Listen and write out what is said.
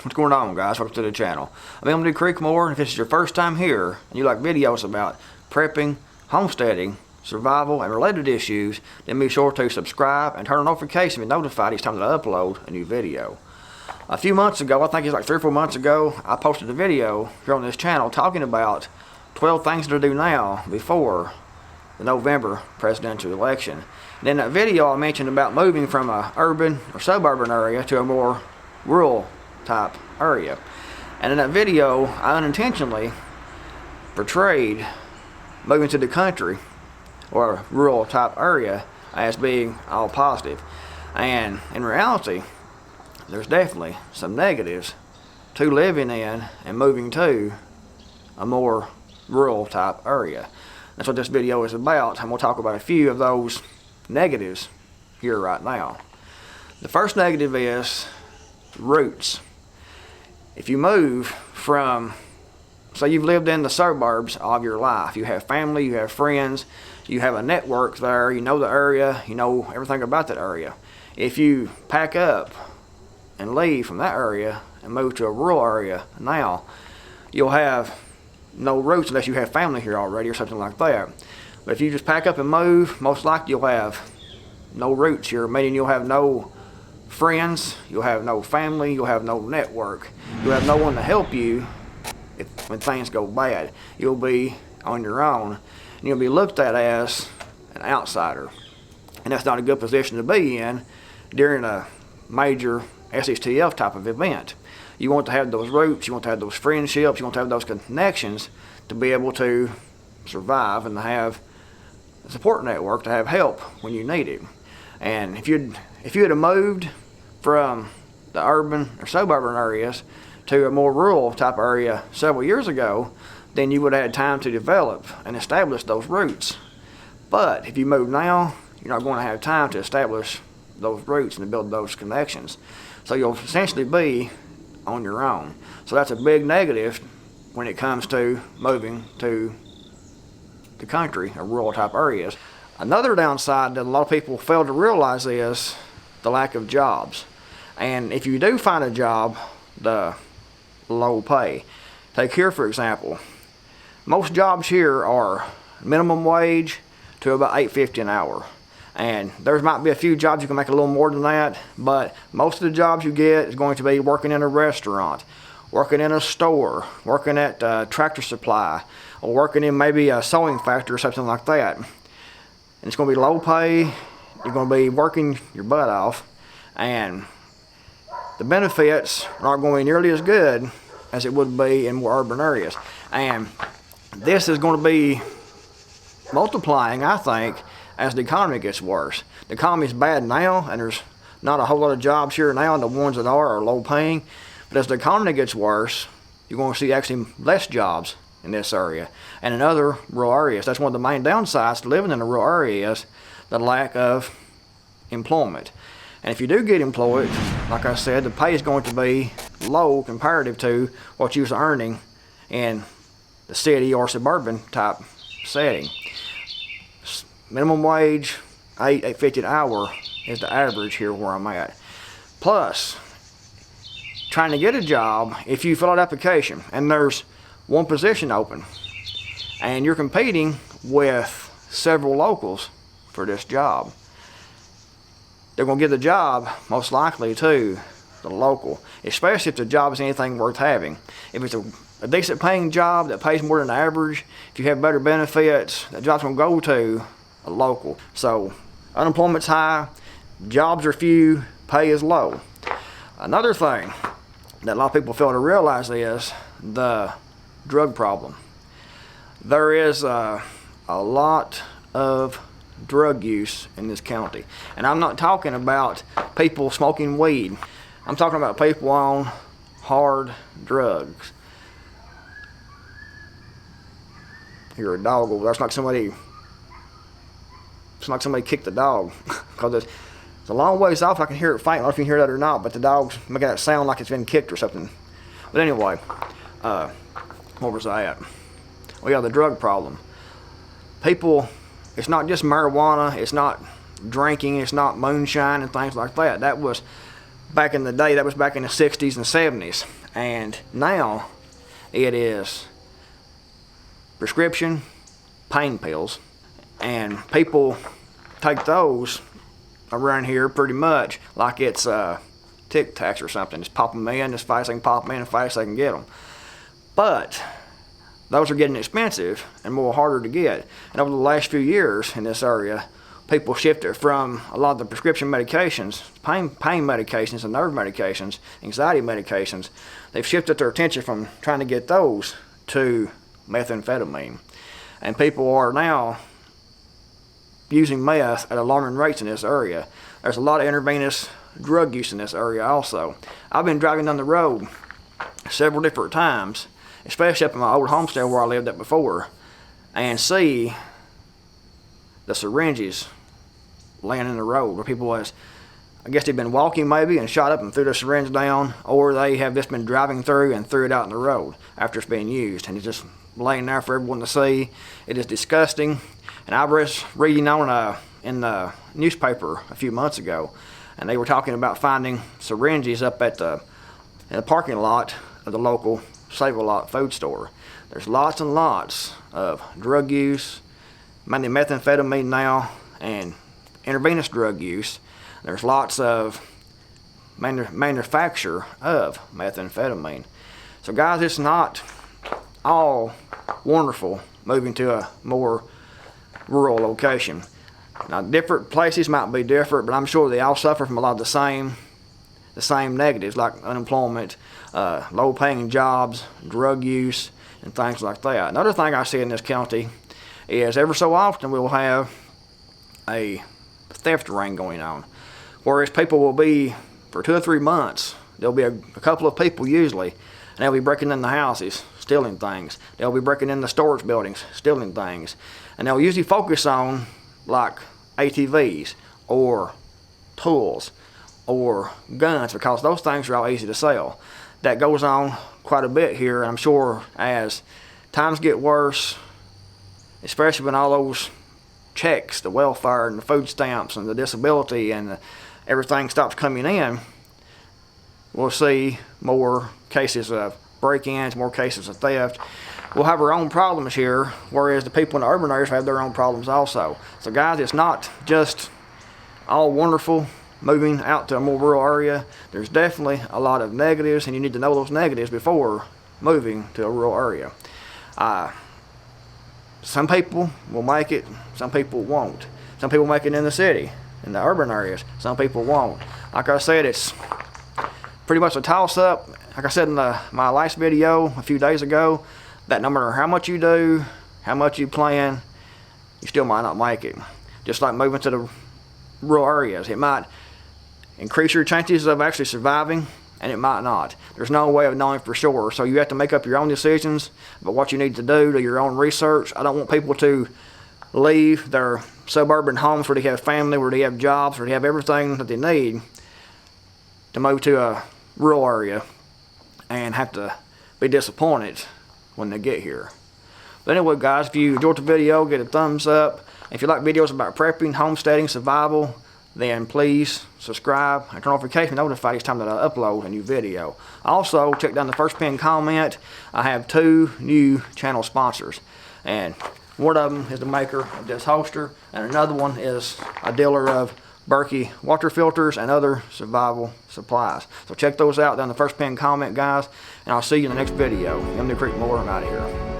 What's going on, guys? Welcome to the channel. I'm MD Creekmore, and if this is your first time here and you like videos about prepping, homesteading, survival, and related issues, then be sure to subscribe and turn on notifications to be notified each time that I upload a new video. A few months ago, I think it's like 3 or 4 months ago, I posted a video here on this channel talking about 12 things to do now before the November presidential election. And in that video, I mentioned about moving from a urban or suburban area to a more rural type area. And in that video, I unintentionally portrayed moving to the country or a rural type area as being all positive. And in reality, there's definitely some negatives to living in and moving to a more rural type area. That's what this video is about. I'm going to talk about a few of those negatives here right now. The first negative is roots. If you move from, say you've lived in the suburbs all of your life, you have family, you have friends, you have a network there, you know the area, you know everything about that area. If you pack up and leave from that area and move to a rural area now, you'll have no roots unless you have family here already or something like that. But if you just pack up and move, most likely you'll have no roots here, meaning you'll have no friends, you'll have no family, you'll have no network, you'll have no one to help you when things go bad. You'll be on your own, and you'll be looked at as an outsider, and that's not a good position to be in during a major SSTF type of event. You want to have those roots, you want to have those friendships, you want to have those connections to be able to survive and to have a support network to have help when you need it. And if you had moved from the urban or suburban areas to a more rural type area several years ago, then you would have had time to develop and establish those roots. But if you move now, you're not going to have time to establish those roots and to build those connections. So you'll essentially be on your own. So that's a big negative when it comes to moving to the country or rural type areas. Another downside that a lot of people fail to realize is the lack of jobs. And if you do find a job, the low pay. Take here for example. Most jobs here are minimum wage to about $8.50 an hour. And there might be a few jobs you can make a little more than that, but most of the jobs you get is going to be working in a restaurant, working in a store, working at Tractor Supply, or working in maybe a sewing factory or something like that. And it's going to be low pay, you're going to be working your butt off, and the benefits aren't going to be nearly as good as it would be in more urban areas. And this is going to be multiplying, I think, as the economy gets worse. The economy is bad now, and there's not a whole lot of jobs here now, and the ones that are low paying. But as the economy gets worse, you're going to see actually less jobs in this area and in other rural areas. That's one of the main downsides to living in a rural area is the lack of employment. And if you do get employed, like I said, the pay is going to be low comparative to what you're earning in the city or suburban type setting. Minimum wage, $8.50 an hour is the average here where I'm at. Plus, trying to get a job, if you fill out an application and there's one position open and you're competing with several locals for this job, they're going to give the job most likely to the local, especially if the job is anything worth having. If it's a decent paying job that pays more than average, if you have better benefits, that job's going to go to a local. So unemployment's high, jobs are few, pay is low. Another thing that a lot of people fail to realize is the drug problem. There is a lot of drug use in this county, and I'm not talking about people smoking weed. I'm talking about people on hard drugs. You're a dog over there. It's like somebody kicked the dog because it's a long ways off. I can hear it fighting. I don't know if you can hear that or not, but the dog's making that sound like it's been kicked or something. But anyway, where was I at? Well, yeah, the drug problem. People, it's not just marijuana, it's not drinking, it's not moonshine and things like that. That was back in the day, that was back in the 60s and 70s. And now it is prescription pain pills. And people take those around here pretty much like it's Tic Tacs or something. Just pop them in as fast as they can pop them in, as fast as they can get them. But those are getting expensive and more harder to get. And over the last few years in this area, people shifted from a lot of the prescription medications, pain medications and nerve medications, anxiety medications. They've shifted their attention from trying to get those to methamphetamine. And people are now using meth at alarming rates in this area. There's a lot of intravenous drug use in this area also. I've been driving down the road several different times, especially up in my old homestead where I lived at before, and see the syringes laying in the road where people was, I guess they've been walking maybe and shot up and threw the syringe down, or they have just been driving through and threw it out in the road after it's being used, and it's just laying there for everyone to see. It is disgusting. And I was reading on in the newspaper a few months ago, and they were talking about finding syringes up at in the parking lot of the local Save-A-Lot food store. There's lots and lots of drug use, mainly methamphetamine now, and intravenous drug use. There's lots of manufacture of methamphetamine. So guys, it's not all wonderful moving to a more rural location. Now different places might be different, but I'm sure they all suffer from a lot of the same negatives like unemployment, low paying jobs, drug use, and things like that. Another thing I see in this county is every so often we'll have a theft ring going on, whereas people will be, for 2 or 3 months, there'll be a couple of people usually, and they'll be breaking in the houses, stealing things. They'll be breaking in the storage buildings, stealing things. And they'll usually focus on like ATVs or tools or guns, because those things are all easy to sell. That goes on quite a bit here, and I'm sure as times get worse, especially when all those checks, the welfare and the food stamps and the disability and everything stops coming in, we'll see more cases of break-ins, more cases of theft. We'll have our own problems here, whereas the people in the urban areas have their own problems also. So guys, it's not just all wonderful moving out to a more rural area. There's definitely a lot of negatives, and you need to know those negatives before moving to a rural area. Some people will make it, some people won't. Some people make it in the city, in the urban areas. Some people won't. Like I said, it's pretty much a toss-up. Like I said in my last video a few days ago, that no matter how much you do, how much you plan, you still might not make it. Just like moving to the rural areas, it might increase your chances of actually surviving, and it might not. There's no way of knowing for sure, so you have to make up your own decisions about what you need to do your own research. I don't want people to leave their suburban homes where they have family, where they have jobs, where they have everything that they need, to move to a rural area and have to be disappointed when they get here. But anyway guys, if you enjoyed the video, get a thumbs up. If you like videos about prepping, homesteading, survival, then please subscribe and turn on notifications notified each time that I upload a new video. Also, check down the first pinned comment. I have 2 new channel sponsors, and one of them is the maker of this holster, and another one is a dealer of Berkey water filters and other survival supplies. So check those out down the first pinned comment, guys, and I'll see you in the next video. I'm the Creekmore. I'm out of here.